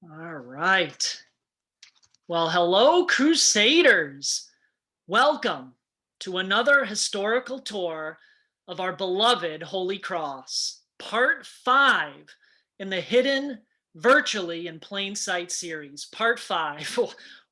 All right. Well, hello, Crusaders. Welcome to another historical tour of our beloved Holy Cross, part 5 in the Hidden Virtually in Plain Sight series. Part 5.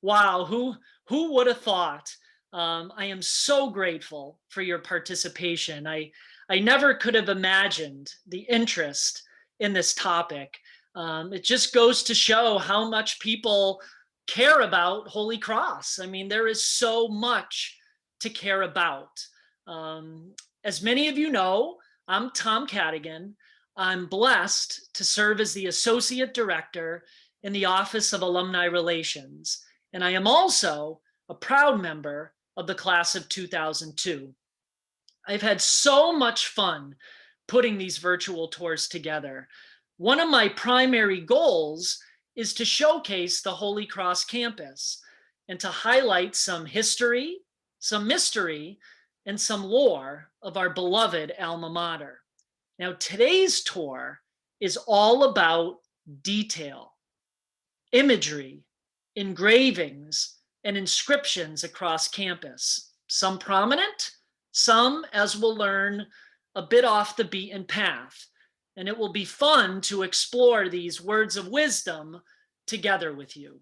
Wow, who would have thought? I am so grateful for your participation. I never could have imagined the interest in this topic. It just goes to show how much people care about Holy Cross. I mean, there is so much to care about. Um, as many of you know, I'm Tom Cadigan. I'm blessed to serve as the Associate Director in the Office of Alumni Relations, and I am also a proud member of the class of 2002. I've had so much fun putting these virtual tours together. One of my primary goals is to showcase the Holy Cross campus and to highlight some history, some mystery, and some lore of our beloved alma mater. Now, today's tour is all about detail, imagery, engravings, and inscriptions across campus. Some prominent, some, as we'll learn, a bit off the beaten path. And it will be fun to explore these words of wisdom together with you.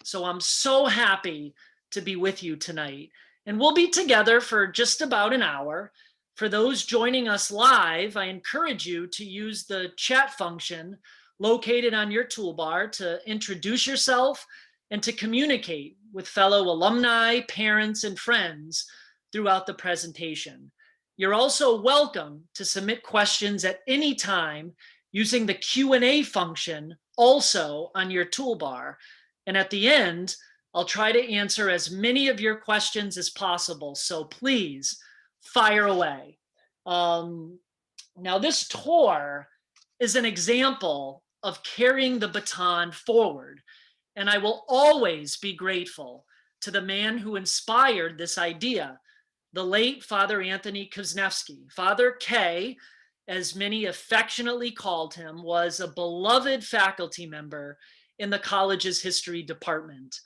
So I'm so happy to be with you tonight. And we'll be together for just about an hour. For those joining us live, I encourage you to use the chat function located on your toolbar to introduce yourself and to communicate with fellow alumni, parents, and friends throughout the presentation. You're also welcome to submit questions at any time using the Q&A function also on your toolbar. And at the end, I'll try to answer as many of your questions as possible. So please fire away. Now, this tour is an example of carrying the baton forward. And I will always be grateful to the man who inspired this idea, the late Father Anthony Kusnevsky. Father K, as many affectionately called him, was a beloved faculty member in the college's history department.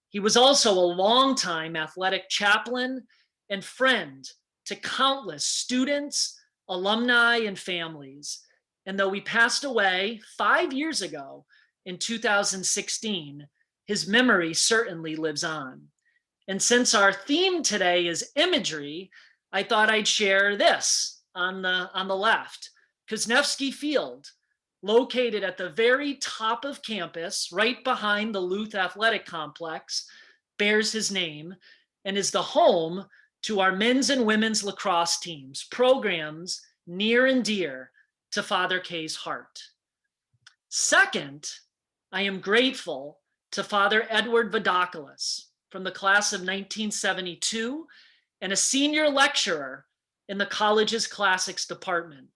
He was also a longtime athletic chaplain and friend to countless students, alumni, and families. And though he passed away 5 years ago in 2016, his memory certainly lives on. And since our theme today is imagery, I thought I'd share this on the left. Kusnevsky Field, located at the very top of campus, right behind the Luth Athletic Complex, bears his name and is the home to our men's and women's lacrosse teams, programs near and dear to Father K's heart. Second, I am grateful to Father Edward Vadokulis from the class of 1972 and a senior lecturer in the college's classics department.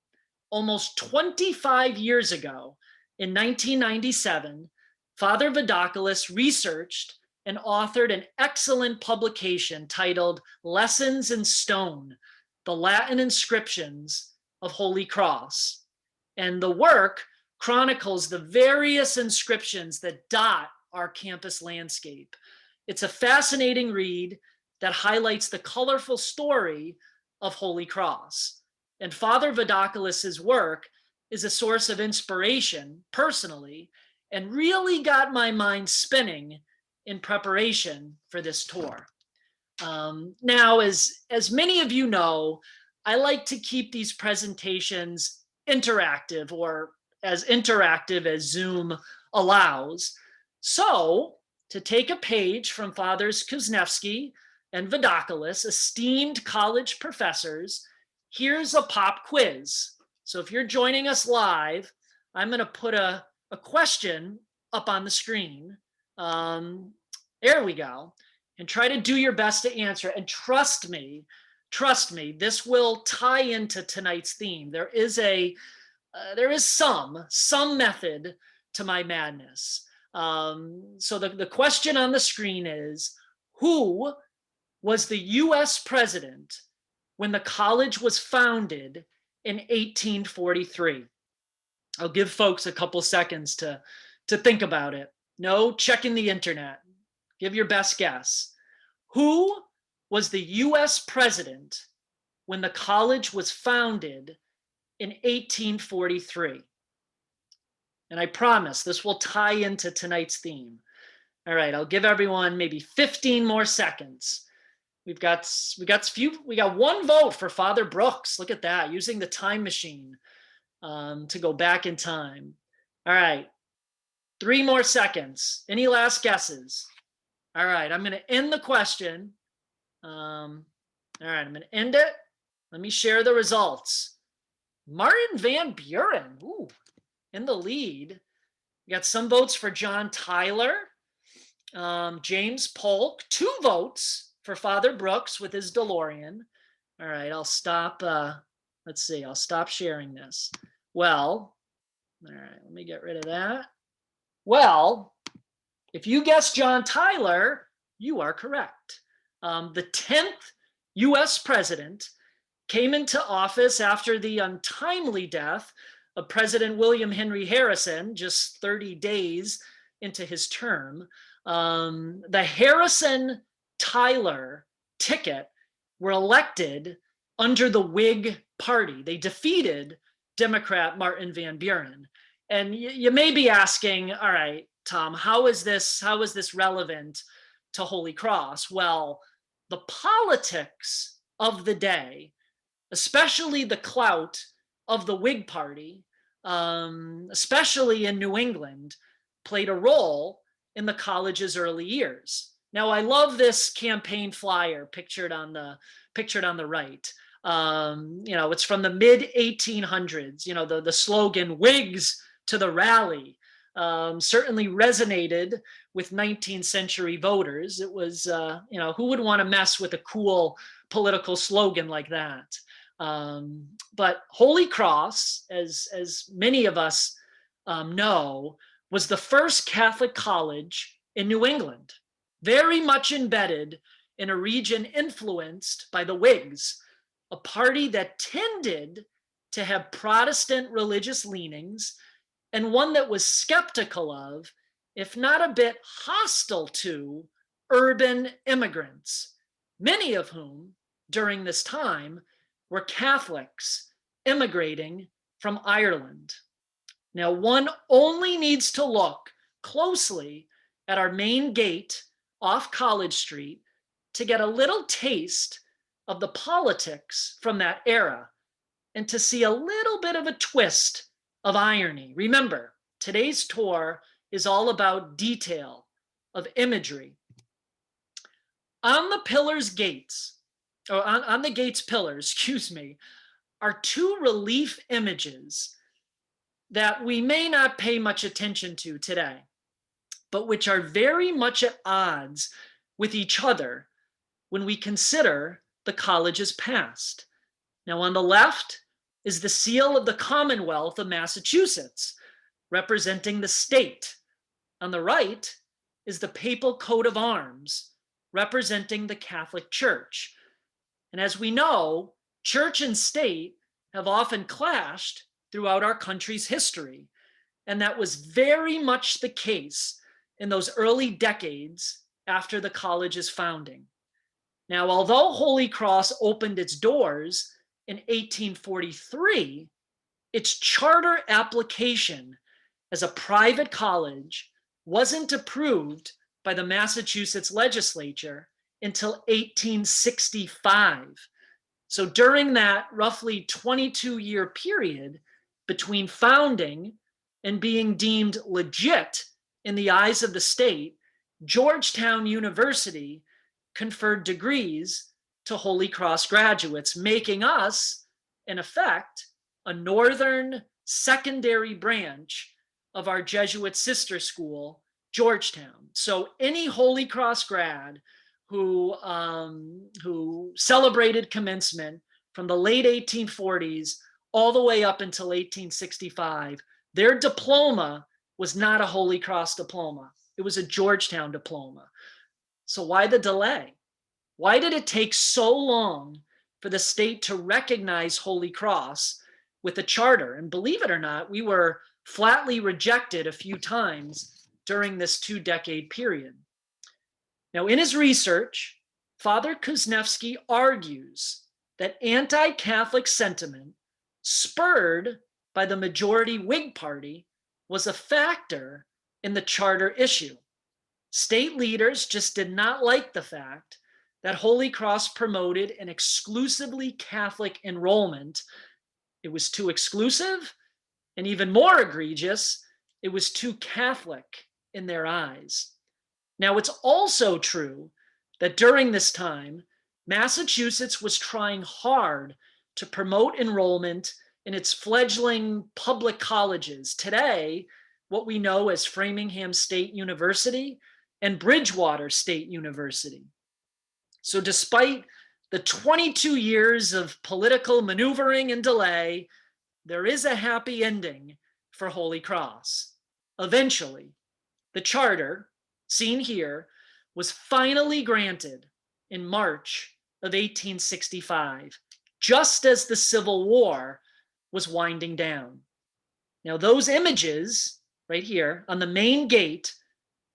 Almost 25 years ago, in 1997, Father Vadokulis researched and authored an excellent publication titled Lessons in Stone, the Latin Inscriptions of Holy Cross. And the work chronicles the various inscriptions that dot our campus landscape. It's a fascinating read that highlights the colorful story of Holy Cross. And Father Vadokulis's work is a source of inspiration personally and really got my mind spinning in preparation for this tour. Now, as many of you know, I like to keep these presentations interactive, or as interactive as Zoom allows. So, to take a page from Fathers Kusnevsky and Vadokulis, esteemed college professors, here's a pop quiz. So if you're joining us live, I'm going to put a question up on the screen. There we go. And try to do your best to answer. And trust me, this will tie into tonight's theme. There is some method to my madness. So the question on the screen is, who was the US president when the college was founded in 1843? I'll give folks a couple seconds to think about it. No checking the internet. Give your best guess. Who was the US president when the college was founded in 1843? And I promise this will tie into tonight's theme. All right, I'll give everyone maybe 15 more seconds. We got one vote for Father Brooks. Look at that, using the time machine to go back in time. All right, 3 more seconds. Any last guesses? All right, I'm going to end the question. All right, I'm going to end it. Let me share the results. Martin Van Buren, ooh, in the lead. We got some votes for John Tyler. James Polk, 2 votes for Father Brooks with his DeLorean. All right, I'll stop. Let's see, I'll stop sharing this. Well, all right, let me get rid of that. Well, if you guessed John Tyler, you are correct. The 10th US president came into office after the untimely death of President William Henry Harrison, just 30 days into his term. The Harrison-Tyler ticket were elected under the Whig Party. They defeated Democrat Martin Van Buren. And you may be asking, all right, Tom, how is this relevant to Holy Cross? Well, the politics of the day, especially the clout of the Whig Party, especially in New England, played a role in the college's early years. Now, I love this campaign flyer pictured on the right. It's from the mid 1800s. The slogan "Whigs to the rally" certainly resonated with 19th century voters. It was, who would want to mess with a cool political slogan like that? But Holy Cross, as many of us know, was the first Catholic college in New England, very much embedded in a region influenced by the Whigs, a party that tended to have Protestant religious leanings and one that was skeptical of, if not a bit hostile to, urban immigrants, many of whom during this time were Catholics immigrating from Ireland. Now, one only needs to look closely at our main gate off College Street to get a little taste of the politics from that era and to see a little bit of a twist of irony. Remember, today's tour is all about detail, of imagery. On the gate's pillars, are 2 relief images that we may not pay much attention to today, but which are very much at odds with each other when we consider the college's past. Now, on the left is the seal of the Commonwealth of Massachusetts, representing the state. On the right is the papal coat of arms, representing the Catholic Church. And as we know, church and state have often clashed throughout our country's history. And that was very much the case in those early decades after the college's founding. Now, although Holy Cross opened its doors in 1843, its charter application as a private college wasn't approved by the Massachusetts legislature until 1865. So during that roughly 22-year period between founding and being deemed legit in the eyes of the state, Georgetown University conferred degrees to Holy Cross graduates, making us, in effect, a northern secondary branch of our Jesuit sister school, Georgetown. So any Holy Cross grad who celebrated commencement from the late 1840s all the way up until 1865, their diploma was not a Holy Cross diploma. It was a Georgetown diploma. So why the delay? Why did it take so long for the state to recognize Holy Cross with a charter? And believe it or not, we were flatly rejected a few times during this 2-decade period. Now, in his research, Father Kuznevsky argues that anti-Catholic sentiment spurred by the majority Whig Party was a factor in the charter issue. State leaders just did not like the fact that Holy Cross promoted an exclusively Catholic enrollment. It was too exclusive, and even more egregious, it was too Catholic in their eyes. Now, it's also true that during this time, Massachusetts was trying hard to promote enrollment in its fledgling public colleges. Today, what we know as Framingham State University and Bridgewater State University. So despite the 22 years of political maneuvering and delay, there is a happy ending for Holy Cross. Eventually, the charter, seen here, was finally granted in March of 1865, just as the Civil War was winding down. Now, those images right here on the main gate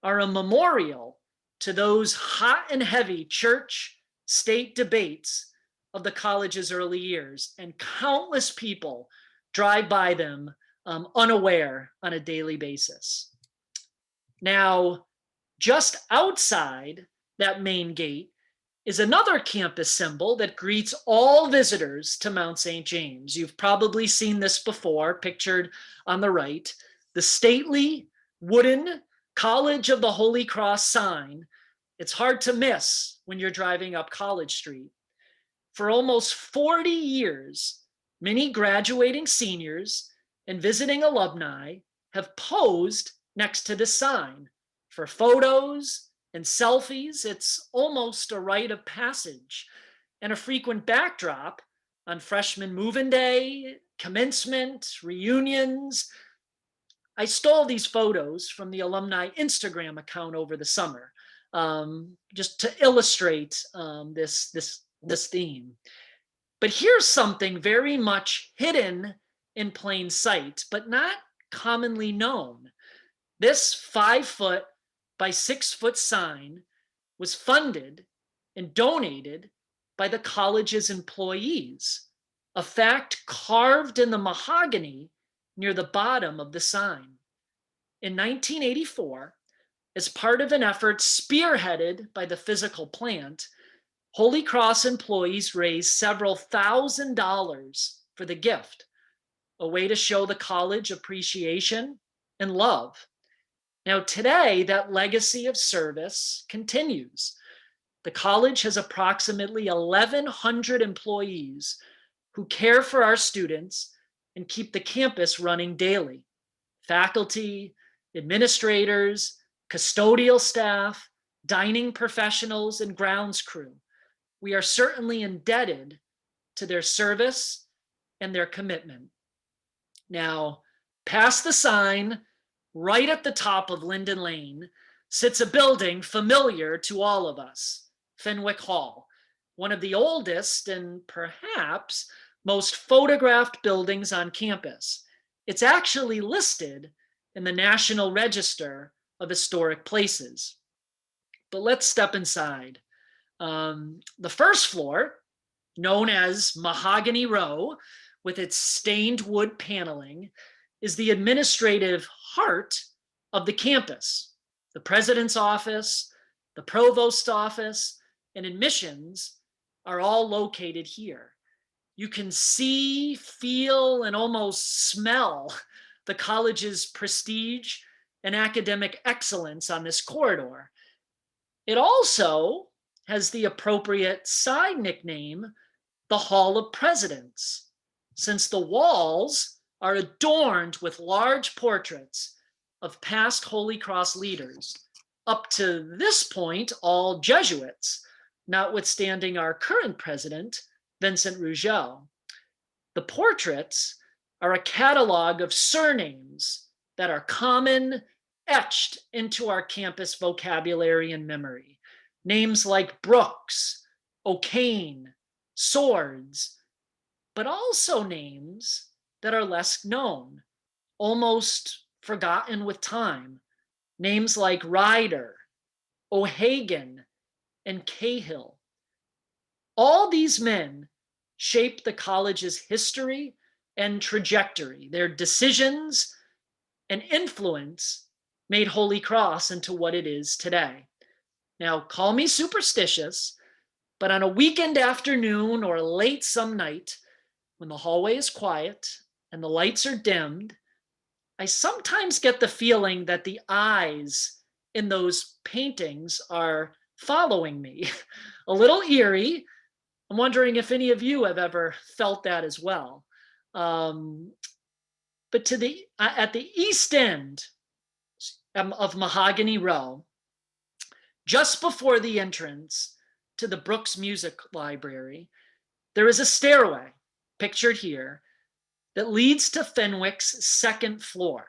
are a memorial to those hot and heavy church-state debates of the college's early years, and countless people drive by them unaware on a daily basis. Now, just outside that main gate is another campus symbol that greets all visitors to Mount St. James. You've probably seen this before, pictured on the right, the stately wooden College of the Holy Cross sign. It's hard to miss when you're driving up College Street. For almost 40 years, many graduating seniors and visiting alumni have posed next to this sign for photos and selfies. It's almost a rite of passage and a frequent backdrop on freshman move-in day, commencement, reunions. I stole these photos from the alumni Instagram account over the summer, just to illustrate this theme. But here's something very much hidden in plain sight, but not commonly known. This 5-foot by 6-foot sign was funded and donated by the college's employees, a fact carved in the mahogany near the bottom of the sign. In 1984, as part of an effort spearheaded by the physical plant, Holy Cross employees raised several $1,000s for the gift, a way to show the college appreciation and love. Now, today, that legacy of service continues. The college has approximately 1,100 employees who care for our students and keep the campus running daily. Faculty, administrators, custodial staff, dining professionals, and grounds crew. We are certainly indebted to their service and their commitment. Now, past the sign, right at the top of Linden Lane, sits a building familiar to all of us, Fenwick Hall, one of the oldest and perhaps most photographed buildings on campus. It's actually listed in the National Register of Historic Places. But let's step inside. The first floor, known as Mahogany Row, with its stained wood paneling, is the administrative heart of the campus. The president's office, the provost's office, and admissions are all located here. You can see, feel, and almost smell the college's prestige and academic excellence on this corridor. It also has the appropriate side nickname, the Hall of Presidents, since the walls are adorned with large portraits of past Holy Cross leaders, up to this point, all Jesuits, notwithstanding our current president, Vincent Rougeau. The portraits are a catalog of surnames that are common, etched into our campus vocabulary and memory. Names like Brooks, O'Kane, Swords, but also names that are less known, almost forgotten with time. names like Ryder, O'Hagan, and Cahill. All these men shaped the college's history and trajectory. Their decisions and influence made Holy Cross into what it is today. Now, call me superstitious, but on a weekend afternoon or late some night, when the hallway is quiet and the lights are dimmed, I sometimes get the feeling that the eyes in those paintings are following me. A little eerie. I'm wondering if any of you have ever felt that as well. But at the east end of Mahogany Row, just before the entrance to the Brooks Music Library, there is a stairway, pictured here, that leads to Fenwick's second floor.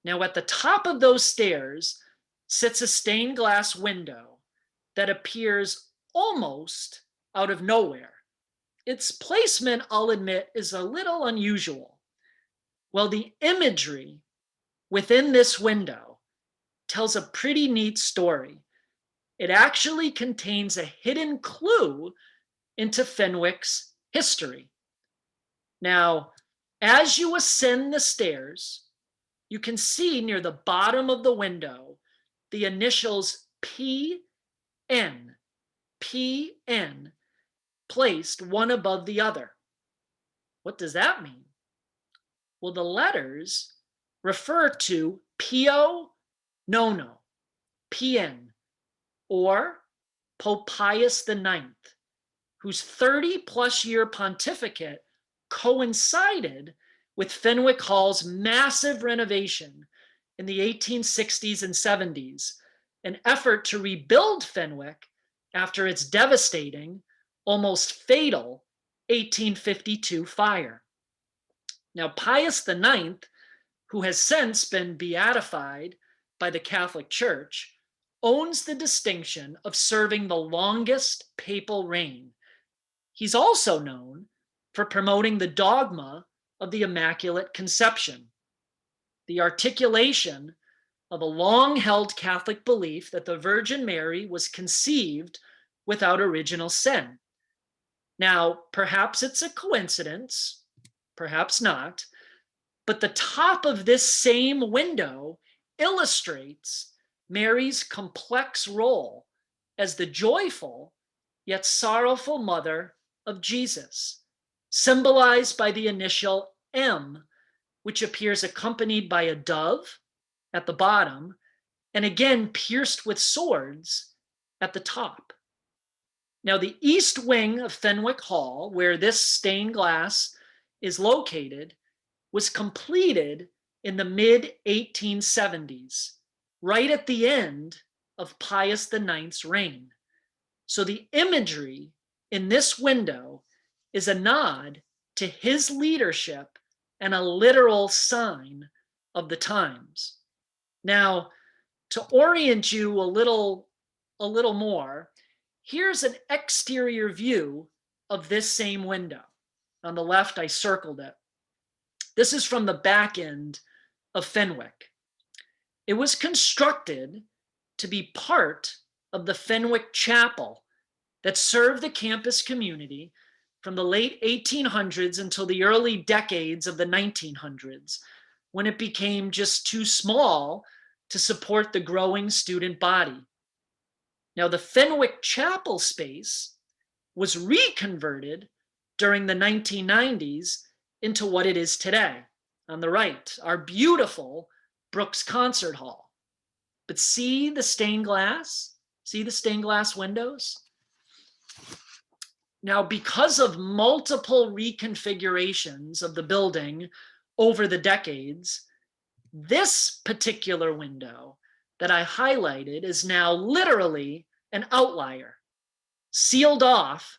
Now, at the top of those stairs sits a stained glass window that appears almost out of nowhere. Its placement, I'll admit, is a little unusual. Well, the imagery within this window tells a pretty neat story. It actually contains a hidden clue into Fenwick's history. Now, as you ascend the stairs, you can see near the bottom of the window the initials PN, placed one above the other. What does that mean? Well, the letters refer to Pio Nono, PN, or Pope Pius IX, whose 30-plus year pontificate coincided with Fenwick Hall's massive renovation in the 1860s and 70s, an effort to rebuild Fenwick after its devastating, almost fatal 1852 fire. Now, Pius IX, who has since been beatified by the Catholic Church, owns the distinction of serving the longest papal reign. He's also known for promoting the dogma of the Immaculate Conception, the articulation of a long-held Catholic belief that the Virgin Mary was conceived without original sin. Now, perhaps it's a coincidence, perhaps not, but the top of this same window illustrates Mary's complex role as the joyful yet sorrowful mother of Jesus, symbolized by the initial M, which appears accompanied by a dove at the bottom, and again pierced with swords at the top. Now, the east wing of Fenwick Hall, where this stained glass is located, was completed in the mid-1870s, right at the end of Pius IX's reign. So the imagery in this window is a nod to his leadership and a literal sign of the times. Now, to orient you a little more, here's an exterior view of this same window. On the left, I circled it. This is from the back end of Fenwick. It was constructed to be part of the Fenwick Chapel that served the campus community from the late 1800s until the early decades of the 1900s, when it became just too small to support the growing student body. Now, the Fenwick Chapel space was reconverted during the 1990s into what it is today. On the right, our beautiful Brooks Concert Hall. But see the stained glass? See the stained glass windows? Now, because of multiple reconfigurations of the building over the decades, this particular window that I highlighted is now literally an outlier, sealed off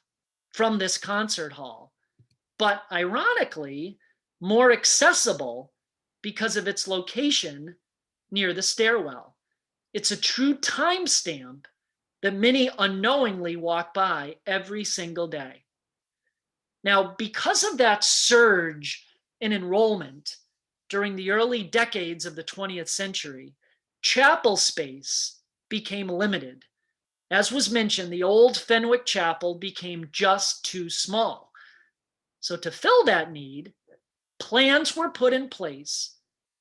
from this concert hall, but ironically, more accessible because of its location near the stairwell. It's a true timestamp that many unknowingly walk by every single day. Now, because of that surge in enrollment during the early decades of the 20th century, chapel space became limited. As was mentioned, the old Fenwick Chapel became just too small. So to fill that need, plans were put in place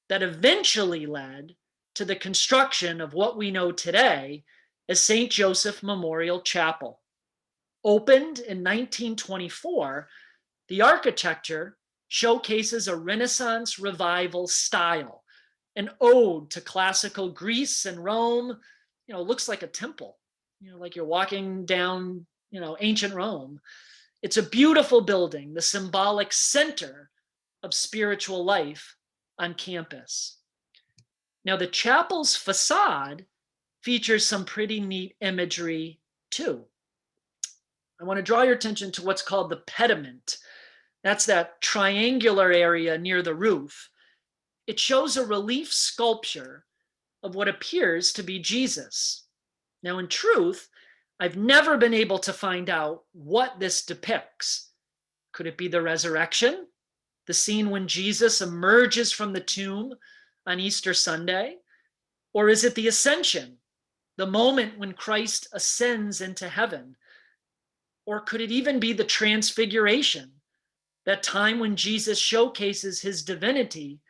that eventually led to the construction of what we know today as St. Joseph Memorial Chapel. Opened in 1924, the architecture showcases a Renaissance revival style, an ode to classical Greece and Rome. Looks like a temple, like you're walking down, ancient Rome. It's a beautiful building, the symbolic center of spiritual life on campus. Now, the chapel's facade features some pretty neat imagery too. I want to draw your attention to what's called the pediment. That's that triangular area near the roof. It shows a relief sculpture of what appears to be Jesus. Now, in truth, I've never been able to find out what this depicts. Could it be the resurrection? The scene when Jesus emerges from the tomb on Easter Sunday? Or is it the ascension, the moment when Christ ascends into heaven? Or could it even be the transfiguration, that time when Jesus showcases his divinity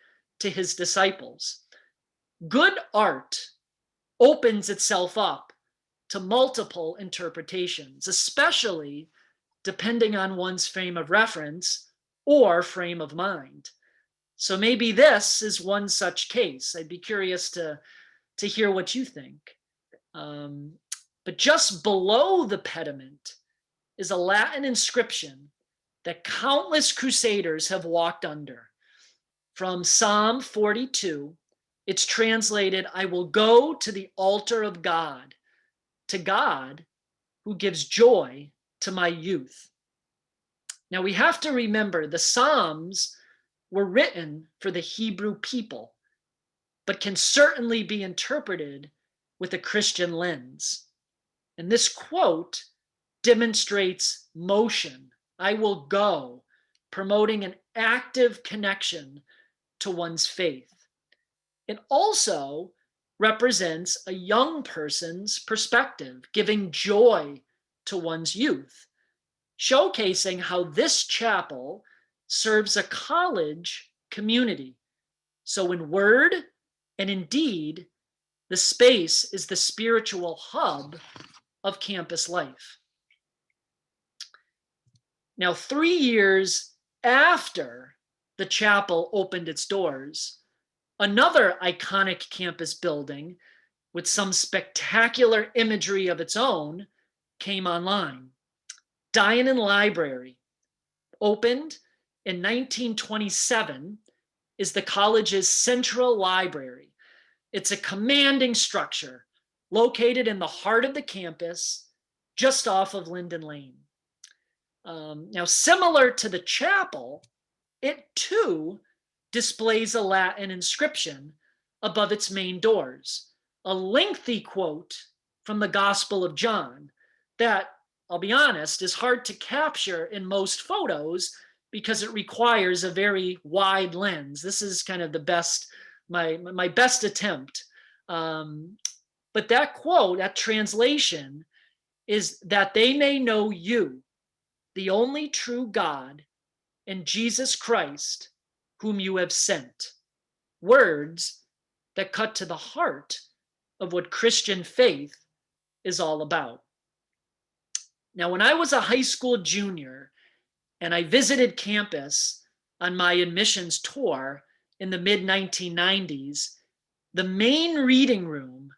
to his disciples? Good art opens itself up to multiple interpretations, especially depending on one's frame of reference or frame of mind. So maybe this is one such case. I'd be curious to hear what you think. But just below the pediment is a Latin inscription that countless crusaders have walked under. From Psalm 42, it's translated, "I will go to the altar of God, to God who gives joy to my youth." Now we have to remember the Psalms were written for the Hebrew people, but can certainly be interpreted with a Christian lens. And this quote demonstrates motion. I will go, promoting an active connection to one's faith. It also represents a young person's perspective, giving joy to one's youth, showcasing how this chapel serves a college community. So in word and in deed, the space is the spiritual hub of campus life. Now, 3 years after the chapel opened its doors, another iconic campus building with some spectacular imagery of its own came online. Dinand Library, opened in 1927, is the college's central library. It's a commanding structure located in the heart of the campus, just off of Linden Lane. Now, similar to the chapel, it too displays a Latin inscription above its main doors, a lengthy quote from the Gospel of John that, I'll be honest, is hard to capture in most photos because it requires a very wide lens. This is kind of the best, my best attempt. But that quote, that translation, is that they may know you, the only true God, and Jesus Christ, whom you have sent. Words that cut to the heart of what Christian faith is all about. Now, when I was a high school junior and I visited campus on my admissions tour in the mid-1990s, the main reading room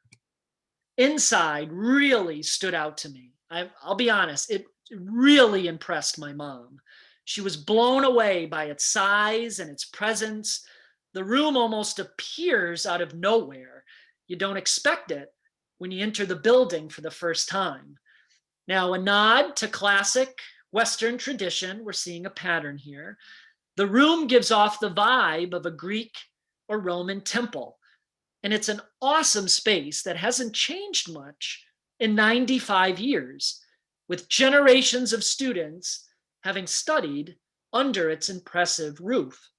inside really stood out to me. I'll be honest, it really impressed my mom. She was blown away by its size and its presence. The room almost appears out of nowhere. You don't expect it when you enter the building for the first time. Now, a nod to classic Western tradition, we're seeing a pattern here. The room gives off the vibe of a Greek or Roman temple, and it's an awesome space that hasn't changed much in 95 years, with generations of students having studied under its impressive roof.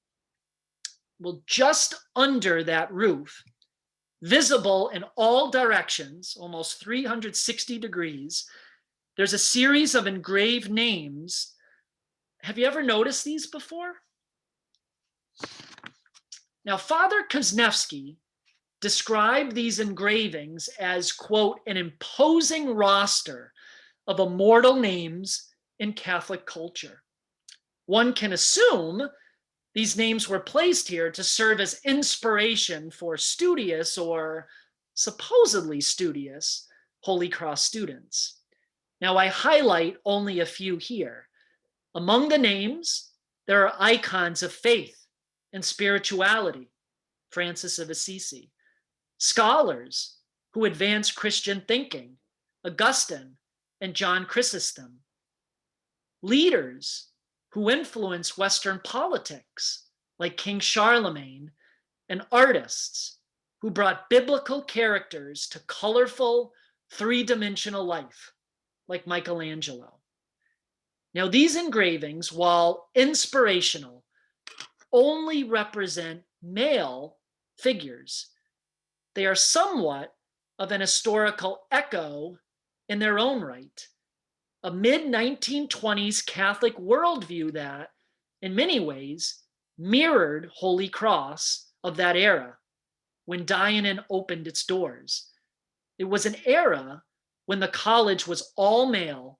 Well, just under that roof Visible in all directions, almost 360 degrees, there's a series of engraved names. Have you ever noticed these before? Now, Father Kuznevsky described these engravings as, quote, an imposing roster of immortal names in Catholic culture. One can assume these names were placed here to serve as inspiration for studious or supposedly studious Holy Cross students. Now, I highlight only a few here. Among the names, there are icons of faith and spirituality, Francis of Assisi, scholars who advance Christian thinking, Augustine and John Chrysostom, leaders who influence Western politics, like King Charlemagne, and artists who brought biblical characters to colorful, three-dimensional life, like Michelangelo. Now, these engravings, while inspirational, only represent male figures. They are somewhat of an historical echo in their own right, a mid-1920s Catholic worldview that, in many ways, mirrored Holy Cross of that era when Dinand opened its doors. It was an era when the college was all male,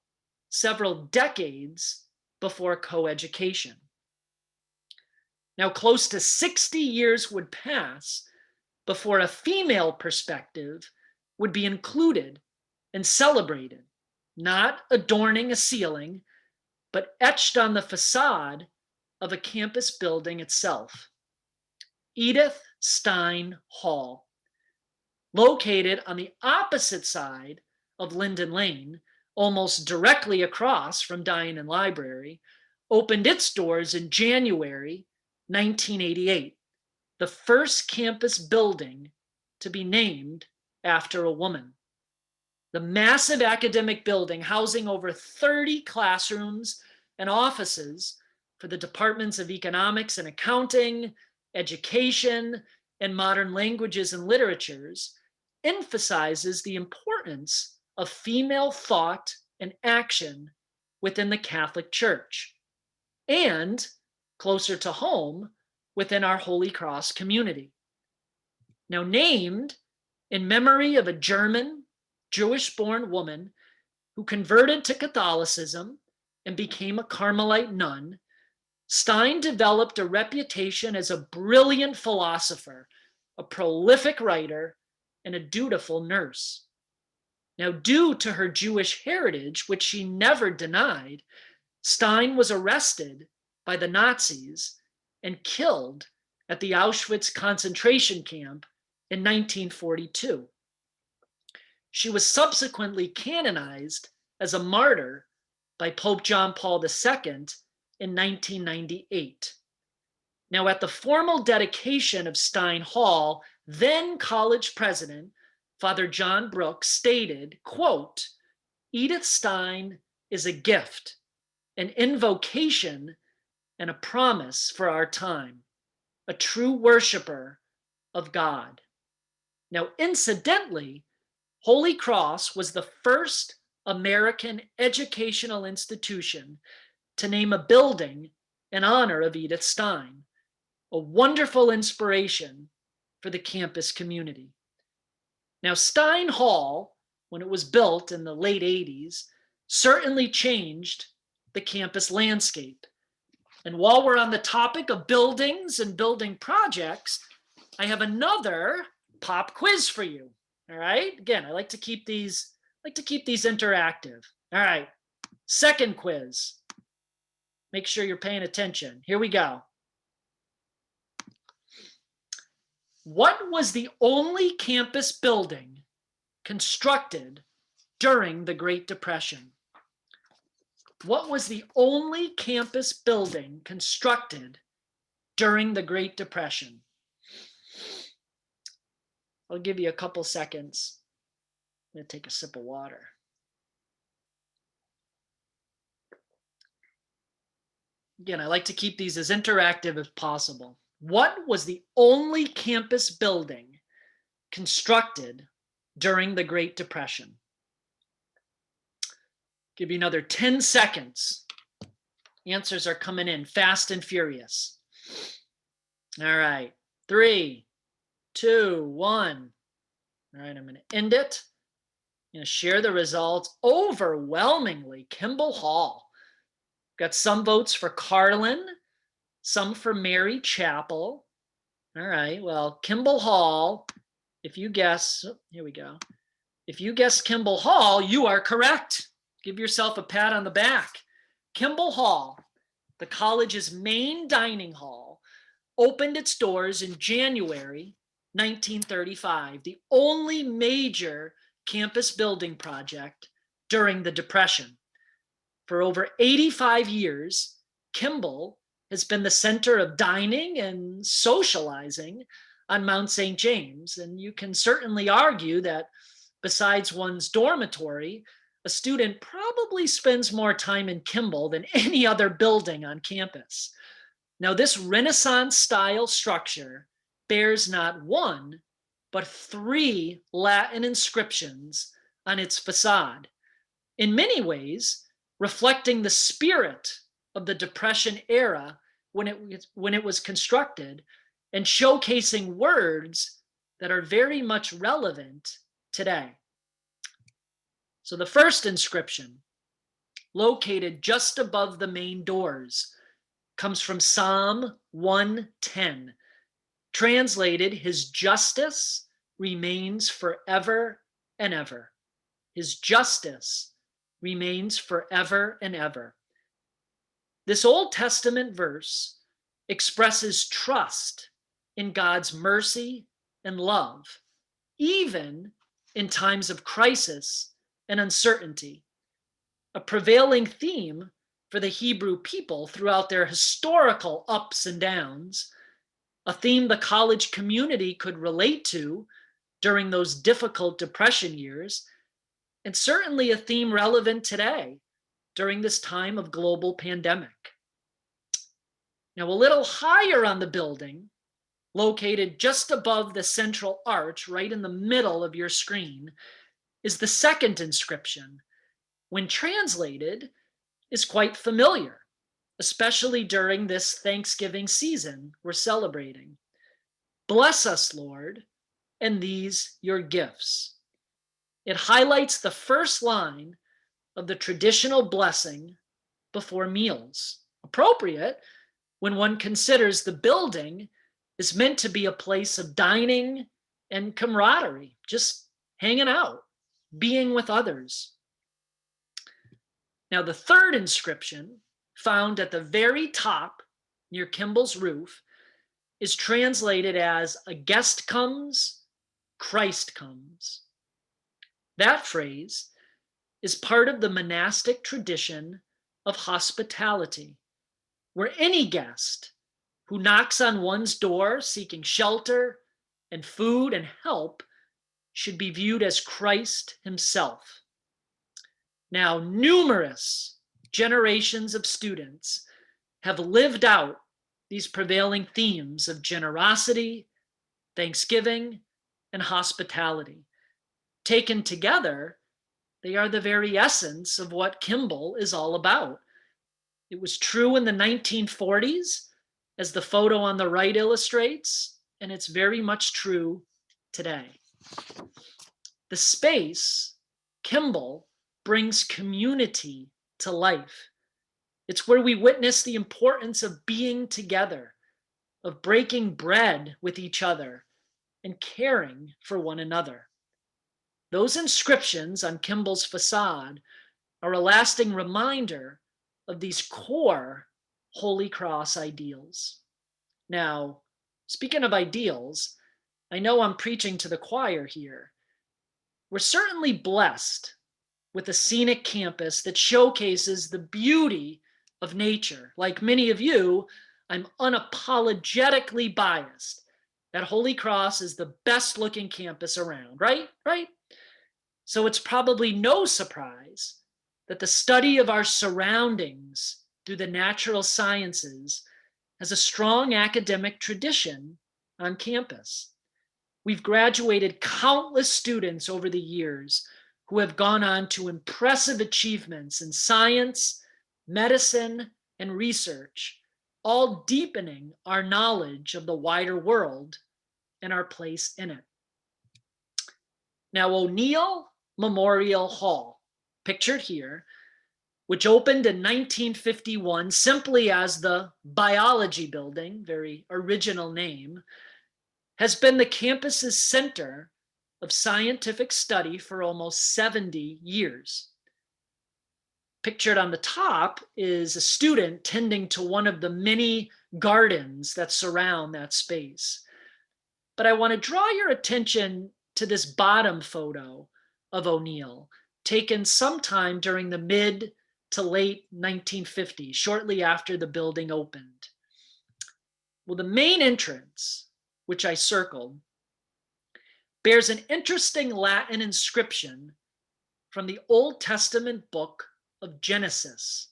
several decades before coeducation. Now, close to 60 years would pass before a female perspective would be included and celebrated, not adorning a ceiling, but etched on the facade of a campus building itself. Edith Stein Hall, located on the opposite side of Linden Lane, almost directly across from Dinand Library, opened its doors in January 1988, the first campus building to be named after a woman. The massive academic building, housing over 30 classrooms and offices for the departments of economics and accounting, education, and modern languages and literatures, emphasizes the importance of female thought and action within the Catholic Church, and, closer to home, within our Holy Cross community. Now, named in memory of a German, Jewish-born woman who converted to Catholicism and became a Carmelite nun, Stein developed a reputation as a brilliant philosopher, a prolific writer, and a dutiful nurse. Now, due to her Jewish heritage, which she never denied, Stein was arrested by the Nazis and killed at the Auschwitz concentration camp in 1942. She was subsequently canonized as a martyr by Pope John Paul II in 1998. Now, at the formal dedication of Stein Hall, then college president, Father John Brooks, stated, quote, "Edith Stein is a gift, an invocation, and a promise for our time, a true worshiper of God." Now, incidentally, Holy Cross was the first American educational institution to name a building in honor of Edith Stein, a wonderful inspiration for the campus community. Now, Stein Hall, when it was built in the late 80s, certainly changed the campus landscape. And while we're on the topic of buildings and building projects, I have another pop quiz for you. All right. Again, I like to keep these interactive. All right. Second quiz. Make sure you're paying attention. Here we go. What was the only campus building constructed during the Great Depression? What was the only campus building constructed during the Great Depression? I'll give you a couple seconds. I'm going to take a sip of water. Again, I like to keep these as interactive as possible. What was the only campus building constructed during the Great Depression? Give you another 10 seconds. Answers are coming in fast and furious. All right, 3, 2, 1. All right, I'm going to end it. I'm going to share the results. Overwhelmingly, Kimball Hall. Got some votes for Carlin, some for Mary Chapel. All right, well, Kimball Hall, if you guess, here we go. If you guess Kimball Hall, you are correct. Give yourself a pat on the back. Kimball Hall, the college's main dining hall, opened its doors in January 1935, the only major campus building project during the Depression. For over 85 years, Kimball has been the center of dining and socializing on Mount St. James, and you can certainly argue that besides one's dormitory, a student probably spends more time in Kimball than any other building on campus. Now, this Renaissance-style structure bears not one, but 3 Latin inscriptions on its facade, in many ways reflecting the spirit of the Depression era when it was constructed and showcasing words that are very much relevant today. So the first inscription, located just above the main doors, comes from Psalm 110, translated, "His justice remains forever and ever." His justice remains forever and ever. This Old Testament verse expresses trust in God's mercy and love, even in times of crisis and uncertainty, a prevailing theme for the Hebrew people throughout their historical ups and downs, a theme the college community could relate to during those difficult Depression years, and certainly a theme relevant today during this time of global pandemic. Now, a little higher on the building, located just above the central arch right in the middle of your screen, is the second inscription. When translated, is quite familiar, especially during this Thanksgiving season we're celebrating. "Bless us, Lord, and these your gifts." It highlights the first line of the traditional blessing before meals, appropriate when one considers the building is meant to be a place of dining and camaraderie, just hanging out, being with others. Now, the third inscription, found at the very top near Kimball's roof, is translated as "A guest comes, Christ comes." That phrase is part of the monastic tradition of hospitality, where any guest who knocks on one's door seeking shelter and food and help should be viewed as Christ himself. Now, numerous generations of students have lived out these prevailing themes of generosity, thanksgiving, and hospitality. Taken together, they are the very essence of what Kimball is all about. It was true in the 1940s, as the photo on the right illustrates, and it's very much true today. The space, Kimball, brings community to life. It's where we witness the importance of being together, of breaking bread with each other, and caring for one another. Those inscriptions on Kimball's facade are a lasting reminder of these core Holy Cross ideals. Now, speaking of ideals, I know I'm preaching to the choir here. We're certainly blessed with a scenic campus that showcases the beauty of nature. Like many of you, I'm unapologetically biased that Holy Cross is the best looking campus around, right? So it's probably no surprise that the study of our surroundings through the natural sciences has a strong academic tradition on campus. We've graduated countless students over the years who have gone on to impressive achievements in science, medicine, and research, all deepening our knowledge of the wider world and our place in it. Now, O'Neill Memorial Hall, pictured here, which opened in 1951 simply as the Biology Building, very original name, has been the campus's center of scientific study for almost 70 years. Pictured on the top is a student tending to one of the many gardens that surround that space. But I want to draw your attention to this bottom photo of O'Neill, taken sometime during the mid to late 1950s, shortly after the building opened. Well, the main entrance, which I circled, bears an interesting Latin inscription from the Old Testament book of Genesis.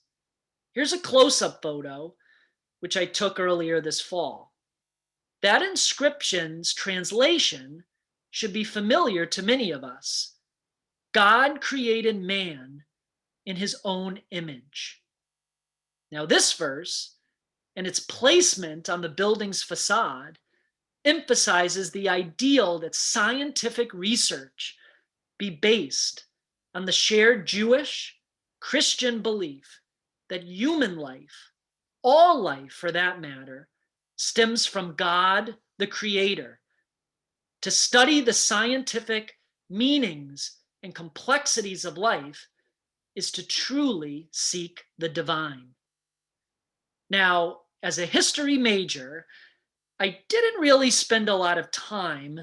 Here's a close-up photo, which I took earlier this fall. That inscription's translation should be familiar to many of us. God created man in his own image. Now, this verse and its placement on the building's facade emphasizes the ideal that scientific research be based on the shared Jewish, Christian belief that human life, all life for that matter, stems from God, the Creator. To study the scientific meanings and complexities of life is to truly seek the divine. Now, as a history major, I didn't really spend a lot of time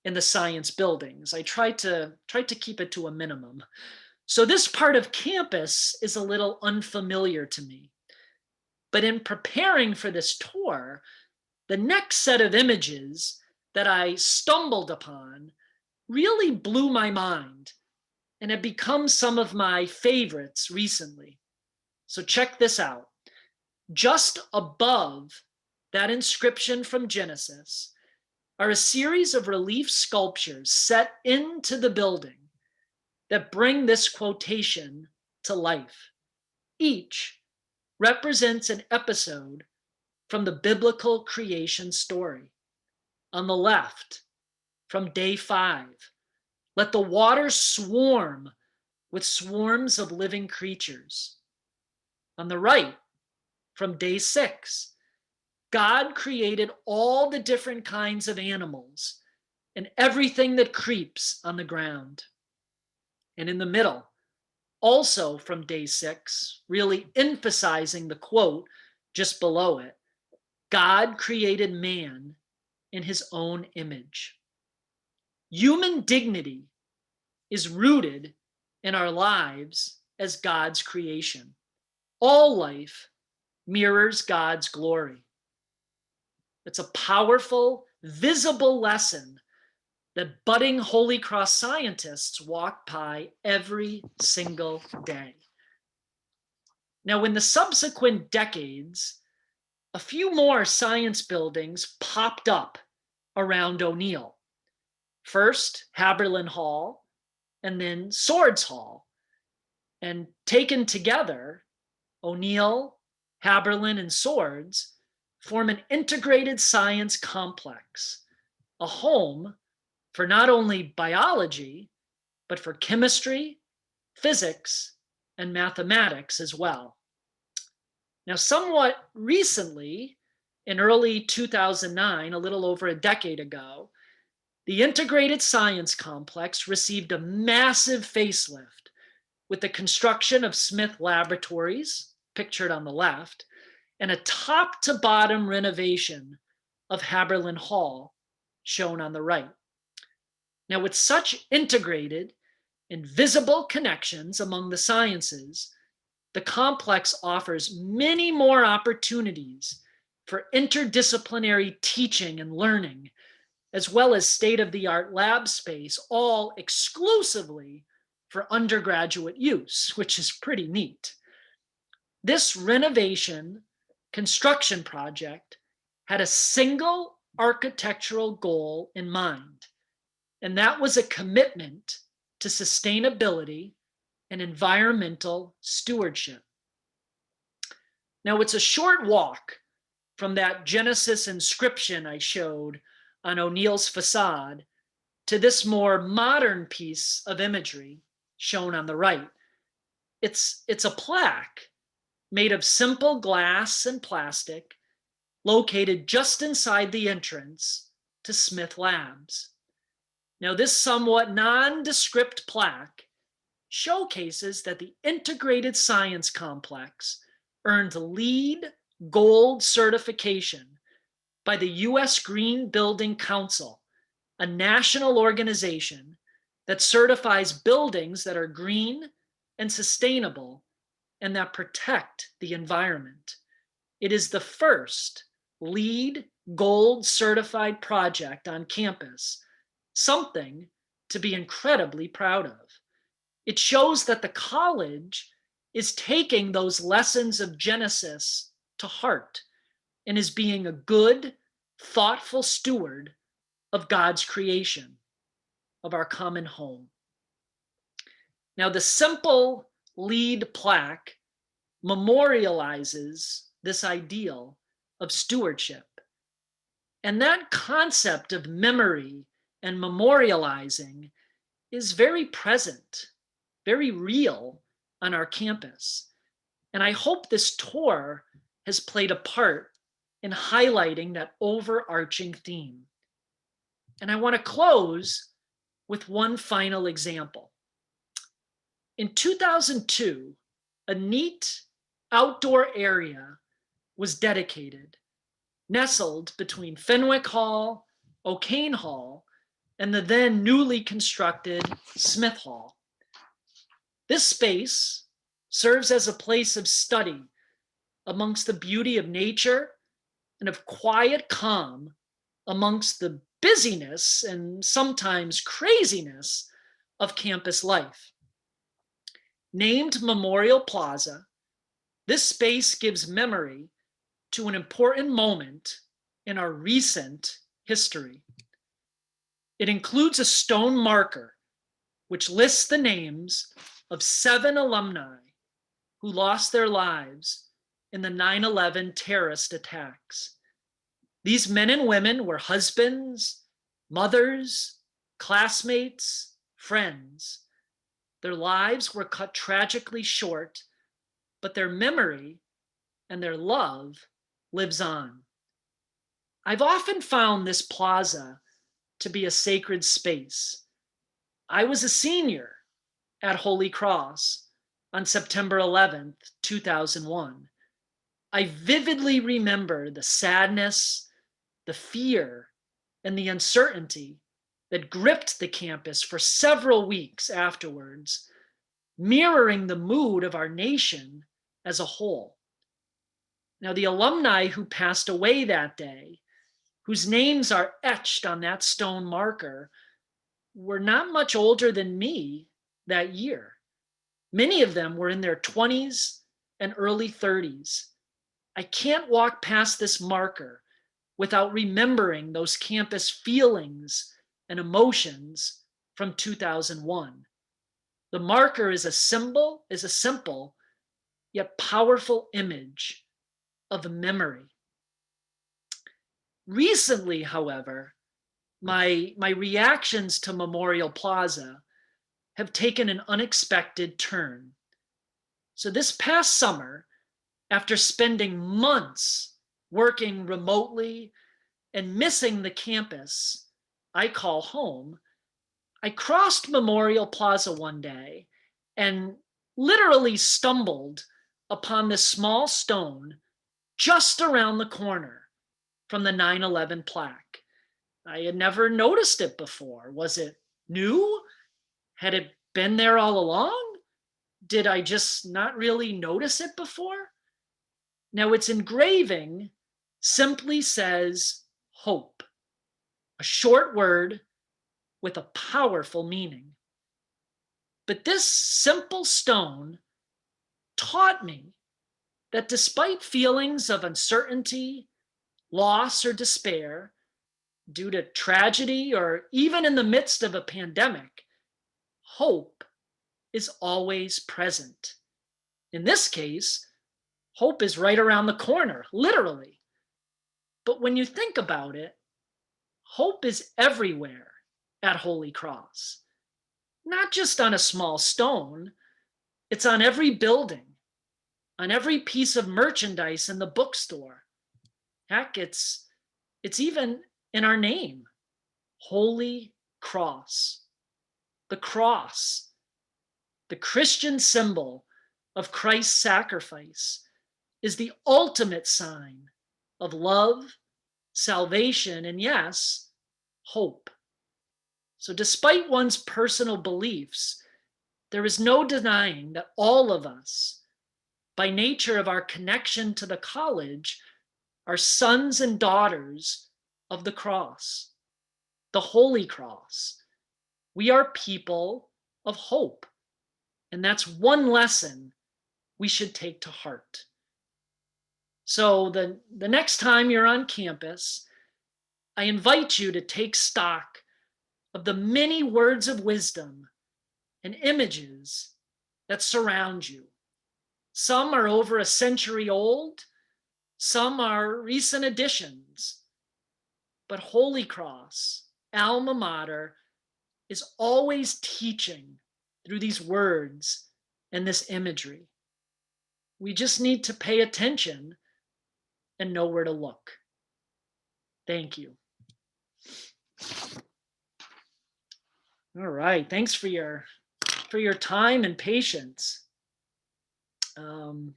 in the science buildings. I tried to keep it to a minimum. So this part of campus is a little unfamiliar to me. But in preparing for this tour, the next set of images that I stumbled upon really blew my mind and have become some of my favorites recently. So check this out. Just above that inscription from Genesis are a series of relief sculptures set into the building that bring this quotation to life. Each represents an episode from the biblical creation story. On the left, from day 5, let the waters swarm with swarms of living creatures. On the right, from day 6, God created all the different kinds of animals and everything that creeps on the ground. And in the middle, also from day 6, really emphasizing the quote just below it, God created man in his own image. Human dignity is rooted in our lives as God's creation. All life mirrors God's glory. It's a powerful, visible lesson that budding Holy Cross scientists walk by every single day. Now, in the subsequent decades, a few more science buildings popped up around O'Neill. First, Haberlin Hall, and then Swords Hall. And taken together, O'Neill, Haberlin, and Swords form an integrated science complex, a home for not only biology, but for chemistry, physics, and mathematics as well. Now, somewhat recently, in early 2009, a little over a decade ago, the integrated science complex received a massive facelift with the construction of Smith Laboratories, pictured on the left, and a top-to-bottom renovation of Haberlin Hall, shown on the right. Now, with such integrated and visible connections among the sciences, the complex offers many more opportunities for interdisciplinary teaching and learning, as well as state-of-the-art lab space, all exclusively for undergraduate use, which is pretty neat. This renovation construction project had a single architectural goal in mind: and that was a commitment to sustainability and environmental stewardship. Now, it's a short walk from that Genesis inscription I showed on O'Neill's facade to this more modern piece of imagery shown on the right. It's a plaque made of simple glass and plastic located just inside the entrance to Smith Labs. Now, this somewhat nondescript plaque showcases that the integrated science complex earned LEED Gold certification by the U.S. Green Building Council, a national organization that certifies buildings that are green and sustainable and that protect the environment. It is the first LEED Gold certified project on campus, something to be incredibly proud of. It shows that the college is taking those lessons of Genesis to heart and is being a good, thoughtful steward of God's creation, of our common home. Now, the simple LEED plaque memorializes this ideal of stewardship. And that concept of memory and memorializing is very present, very real on our campus. And I hope this tour has played a part in highlighting that overarching theme. And I want to close with one final example. In 2002, a neat outdoor area was dedicated, nestled between Fenwick Hall, O'Kane Hall, and the then newly constructed Smith Hall. This space serves as a place of study amongst the beauty of nature and of quiet calm amongst the busyness and sometimes craziness of campus life. Named Memorial Plaza, this space gives memory to an important moment in our recent history. It includes a stone marker which lists the names of 7 alumni who lost their lives in the 9/11 terrorist attacks. These men and women were husbands, mothers, classmates, friends. Their lives were cut tragically short, but their memory and their love lives on. I've often found this plaza to be a sacred space. I was a senior at Holy Cross on September 11th, 2001. I vividly remember the sadness, the fear, and the uncertainty that gripped the campus for several weeks afterwards, mirroring the mood of our nation as a whole. Now, the alumni who passed away that day, whose names are etched on that stone marker, were not much older than me that year. Many of them were in their 20s and early 30s. I can't walk past this marker without remembering those campus feelings and emotions from 2001. The marker is a simple yet powerful image of memory. Recently, however, my reactions to Memorial Plaza have taken an unexpected turn. So this past summer, after spending months working remotely and missing the campus I call home, I crossed Memorial Plaza one day and literally stumbled upon this small stone just around the corner from the 9/11 plaque. I had never noticed it before. Was it new? Had it been there all along? Did I just not really notice it before? Now, its engraving simply says hope, a short word with a powerful meaning. But this simple stone taught me that despite feelings of uncertainty, loss, or despair, due to tragedy, or even in the midst of a pandemic, hope is always present. In this case, hope is right around the corner, literally. But when you think about it, hope is everywhere at Holy Cross, not just on a small stone. It's on every building, on every piece of merchandise in the bookstore. Heck, it's even in our name, Holy Cross. The cross, the Christian symbol of Christ's sacrifice, is the ultimate sign of love, salvation, and yes, hope. So despite one's personal beliefs, there is no denying that all of us, by nature of our connection to the college, are sons and daughters of the cross, the Holy Cross. We are people of hope. And that's one lesson we should take to heart. So the next time you're on campus, I invite you to take stock of the many words of wisdom and images that surround you. Some are over a century old, some are recent additions, but Holy Cross, alma mater, is always teaching through these words and this imagery. We just need to pay attention and know where to look. Thank you. All right, thanks for your time and patience. And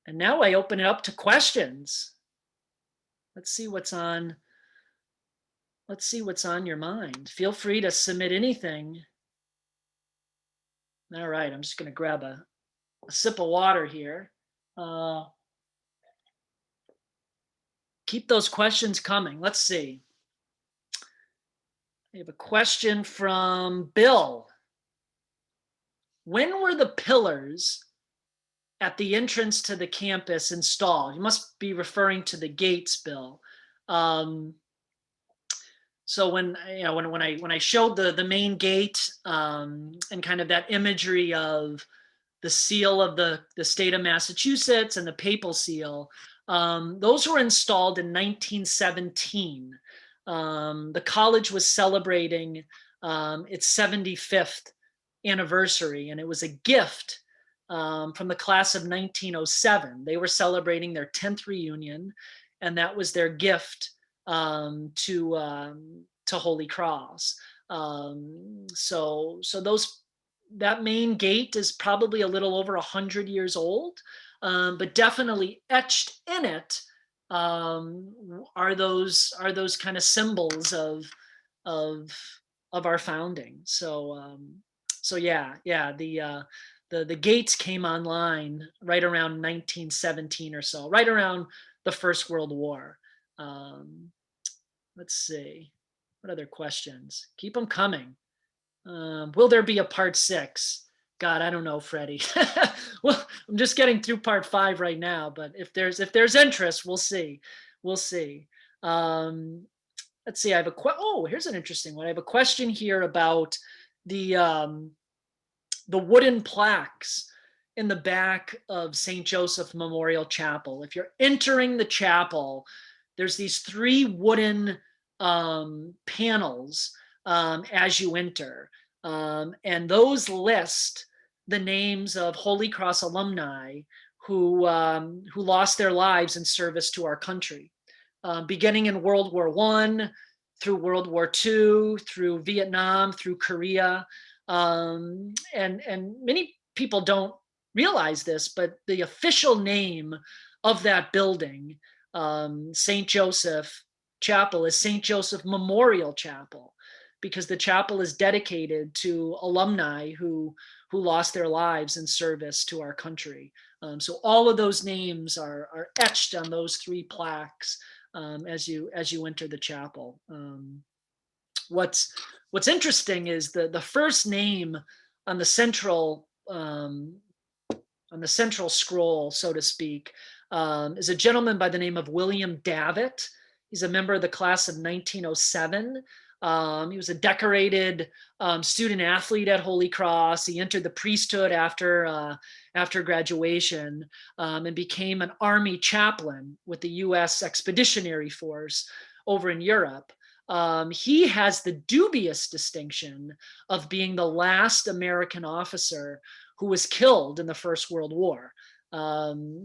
now I open it up to questions. Let's see what's on your mind. Feel free to submit anything. All right, I'm just going to grab a sip of water here. Keep those questions coming. Let's see. I have a question from Bill. When were the pillars at the entrance to the campus installed? You must be referring to the gates, Bill. So when I showed the main gate and kind of that imagery of the seal of the state of Massachusetts and the papal seal, those were installed in 1917. The college was celebrating its 75th anniversary, and it was a gift from the class of 1907. They were celebrating their 10th reunion, and that was their gift to Holy Cross. So that main gate is probably a little over 100 years old, but definitely etched in it are those kind of symbols of our founding. So the gates came online right around 1917 or so, right around the First World War. Let's see, what other questions? Keep them coming. Will there be a part 6? God, I don't know, Freddie. Well, I'm just getting through part 5 right now, but if there's interest, we'll see. Let's see. I have here's an interesting one. I have a question here about the wooden plaques in the back of St. Joseph Memorial Chapel. If you're entering the chapel, there's these 3 wooden panels as you enter. And those list the names of Holy Cross alumni who lost their lives in service to our country, beginning in World War I, through World War II, through Vietnam, through Korea. And many people don't realize this, but the official name of that building, St. Joseph Chapel, is St. Joseph Memorial Chapel, because the chapel is dedicated to alumni who lost their lives in service to our country. So all of those names are etched on those 3 plaques as you enter the chapel. What's interesting is the first name on the central scroll, so to speak, is a gentleman by the name of William Davitt. He's a member of the class of 1907. He was a decorated student athlete at Holy Cross. He entered the priesthood after graduation and became an Army chaplain with the U.S. Expeditionary Force over in Europe. He has the dubious distinction of being the last American officer who was killed in the First World War.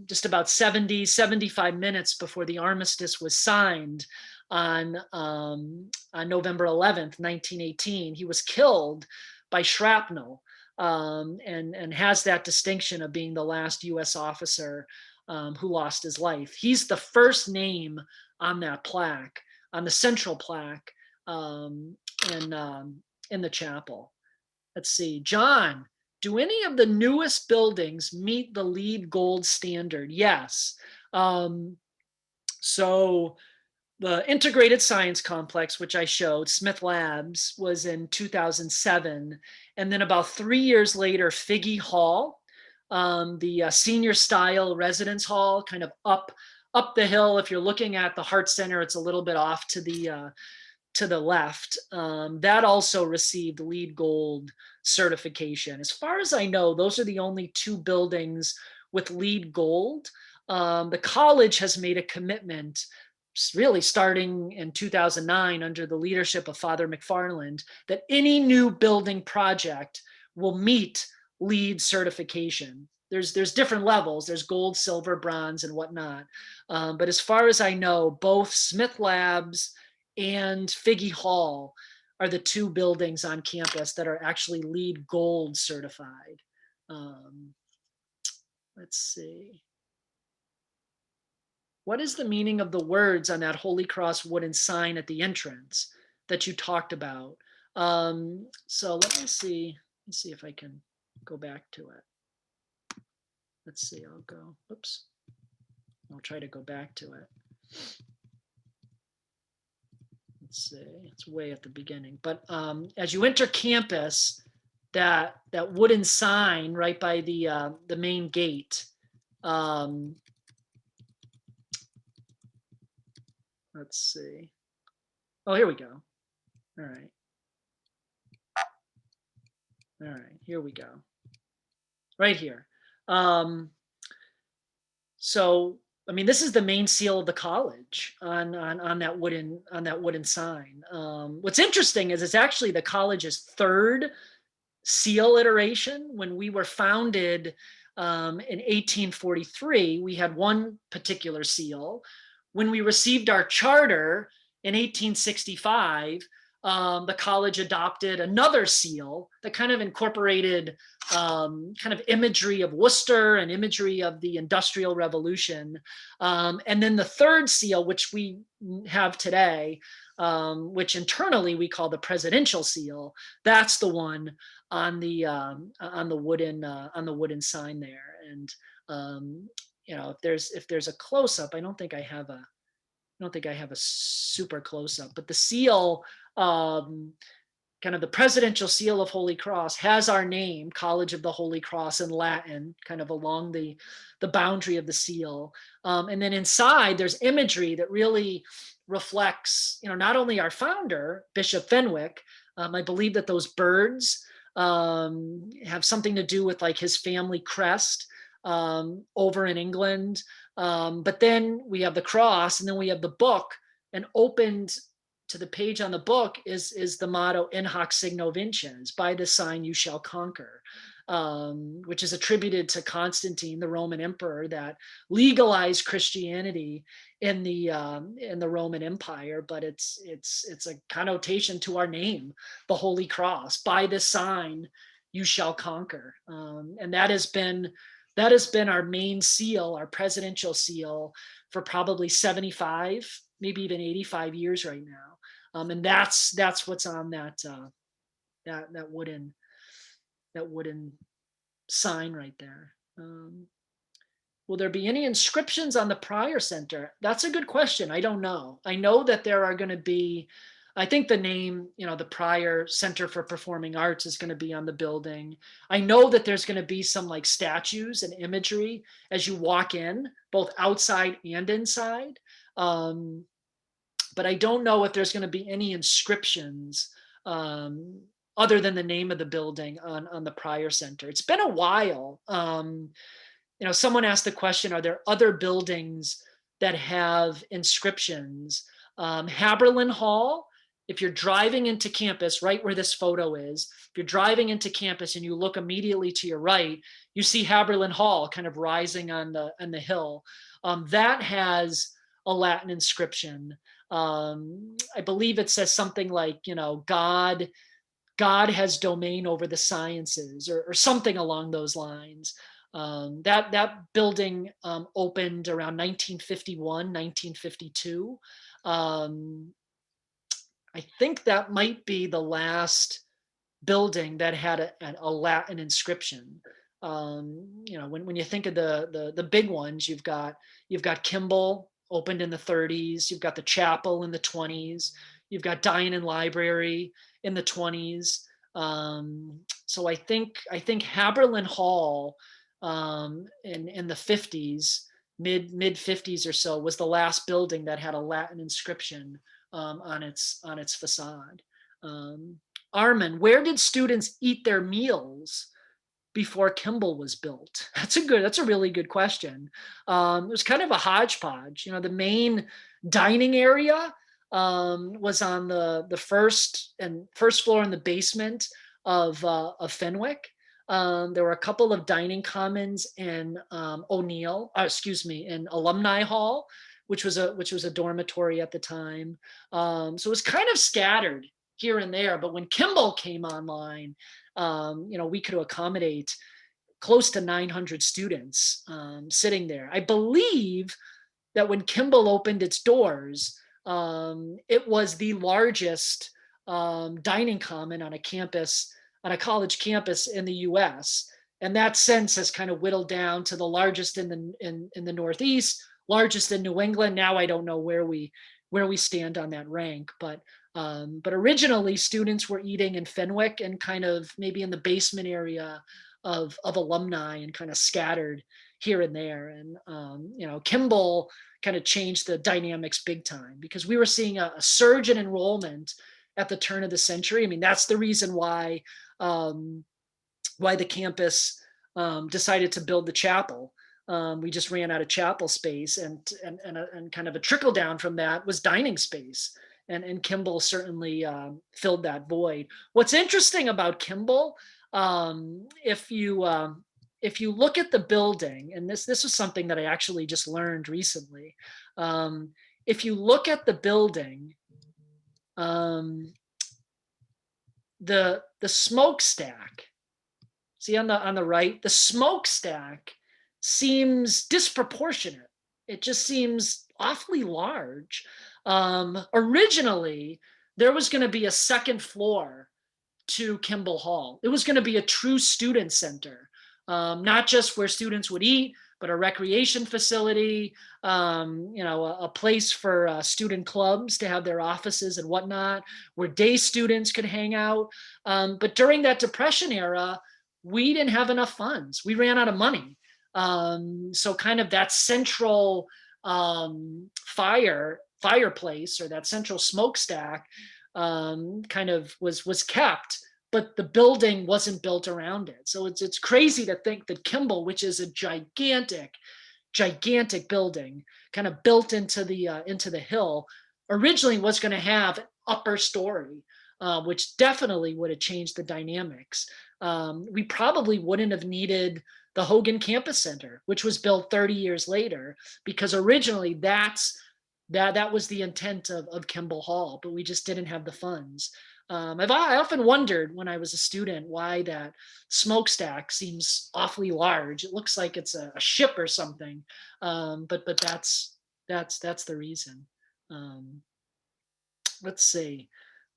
Just about 75 minutes before the armistice was signed on November 11th, 1918, he was killed by shrapnel and has that distinction of being the last U.S. officer who lost his life. He's the first name on that plaque, on the central plaque in the chapel. Let's see, John, do any of the newest buildings meet the LEED Gold standard? Yes. So the Integrated Science Complex, which I showed, Smith Labs, was in 2007. And then about 3 years later, Fenwick Hall, the senior style residence hall, kind of up the hill. If you're looking at the Hart Center, it's a little bit off to the left. That also received LEED Gold certification. As far as I know, those are the only two buildings with LEED Gold. The college has made a commitment, really starting in 2009 under the leadership of Father McFarland, that any new building project will meet LEED certification. There's different levels. There's gold, silver, bronze, and whatnot. But as far as I know, both Smith Labs and Fenwick Hall are the two buildings on campus that are actually LEED Gold certified. Let's see. What is the meaning of the words on that Holy Cross wooden sign at the entrance that you talked about? So let me see. Let's see if I can go back to it. Let's see, I'll go, oops. I'll try to go back to it. Let's see, it's way at the beginning. But as you enter campus, that wooden sign right by the main gate, let's see. Oh, here we go. All right. All right, here we go. Right here. So, I mean, this is the main seal of the college on that wooden sign. What's interesting is it's actually the college's third seal iteration. When we were founded in 1843, we had one particular seal. When we received our charter in 1865, the college adopted another seal that kind of incorporated kind of imagery of Worcester and imagery of the Industrial Revolution. And then the third seal, which we have today, which internally we call the presidential seal, that's the one on the wooden sign there. And you know, if there's a close up, I don't think I have a super close up, but the seal, kind of the presidential seal of Holy Cross, has our name, College of the Holy Cross, in Latin, kind of along the boundary of the seal. And then inside there's imagery that really reflects, you know, not only our founder, Bishop Fenwick. I believe that those birds have something to do with like his family crest over in England. But then we have the cross, and then we have the book, and opened to the page on the book is the motto "In hoc signo vinces," by this sign you shall conquer, which is attributed to Constantine, the Roman emperor, that legalized Christianity in the Roman Empire. But it's a connotation to our name, the Holy Cross. By this sign you shall conquer, and that has been our main seal, our presidential seal, for probably 75, maybe even 85 years right now. And that's what's on that wooden sign right there. Will there be any inscriptions on the Prior Center? That's a good question. I don't know. I know that there are going to be, I think the name, you know, the Prior Center for Performing Arts is going to be on the building. I know that there's going to be some like statues and imagery as you walk in, both outside and inside. but I don't know if there's going to be any inscriptions other than the name of the building on the prior center. It's been a while. Someone asked the question, are there other buildings that have inscriptions? Haberlin Hall, if you're driving into campus, right where this photo is, if you're driving into campus and you look immediately to your right, you see Haberlin Hall kind of rising on the hill. That has a Latin inscription. I believe it says something like, God has domain over the sciences, or something along those lines. That building opened around 1951, 1952. I think that might be the last building that had a Latin inscription. When you think of the big ones, you've got Kimball, opened in the 30s. You've got the chapel in the 20s. You've got Dinand Library in the 20s. So I think Haberlin Hall in the 50s, mid 50s or so, was the last building that had a Latin inscription on its facade. Armin, where did students eat their meals before Kimball was built? That's a really good question. It was kind of a hodgepodge. The main dining area was on the first floor in the basement of Fenwick. There were a couple of dining commons in in Alumni Hall, which was a dormitory at the time. So it was kind of scattered here and there. But when Kimball came online, we could accommodate close to 900 students sitting there. I believe that when Kimball opened its doors, it was the largest dining common on a college campus in the U.S. And that since has kind of whittled down to the largest in the Northeast, largest in New England. Now I don't know where we stand on that rank, but originally students were eating in Fenwick and kind of maybe in the basement area of Alumni and kind of scattered here and there. And Kimball kind of changed the dynamics big time, because we were seeing a surge in enrollment at the turn of the century. I mean, that's the reason why the campus decided to build the chapel. We just ran out of chapel space, and kind of a trickle down from that was dining space. And Kimball certainly filled that void. What's interesting about Kimball, if you look at the building, and this was something that I actually just learned recently, if you look at the building, the smokestack, see on the right, the smokestack seems disproportionate. It just seems awfully large. Originally, there was going to be a second floor to Kimball Hall. It was going to be a true student center, not just where students would eat, but a recreation facility, a place for student clubs to have their offices and whatnot, where day students could hang out. But during that Depression era, we didn't have enough funds. We ran out of money. So kind of that central fireplace, or that central smokestack, kind of was kept, but the building wasn't built around it. So it's crazy to think that Kimball, which is a gigantic building, kind of built into the hill, originally was going to have an upper story, which definitely would have changed the dynamics. We probably wouldn't have needed the Hogan Campus Center, which was built 30 years later, because originally that was the intent of Kimball Hall, but we just didn't have the funds. I often wondered when I was a student why that smokestack seems awfully large. It looks like it's a ship or something, but that's the reason. Let's see.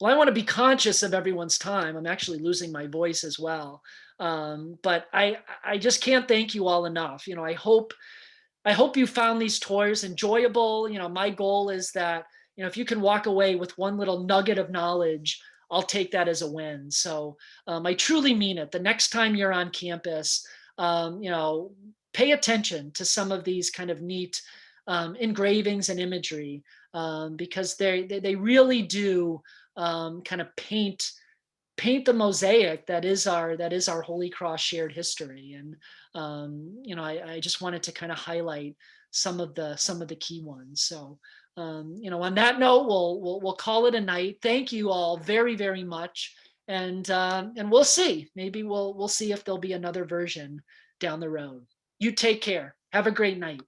Well, I want to be conscious of everyone's time. I'm actually losing my voice as well, but I just can't thank you all enough. I hope you found these tours enjoyable. My goal is that, if you can walk away with one little nugget of knowledge, I'll take that as a win. So I truly mean it. The next time you're on campus, pay attention to some of these kind of neat engravings and imagery. because they really do kind of paint the mosaic that is our Holy Cross shared history. And I just wanted to kind of highlight some of the key ones. So on that note, we'll call it a night. Thank you all very, very much. And we'll see. Maybe we'll see if there'll be another version down the road. You take care. Have a great night.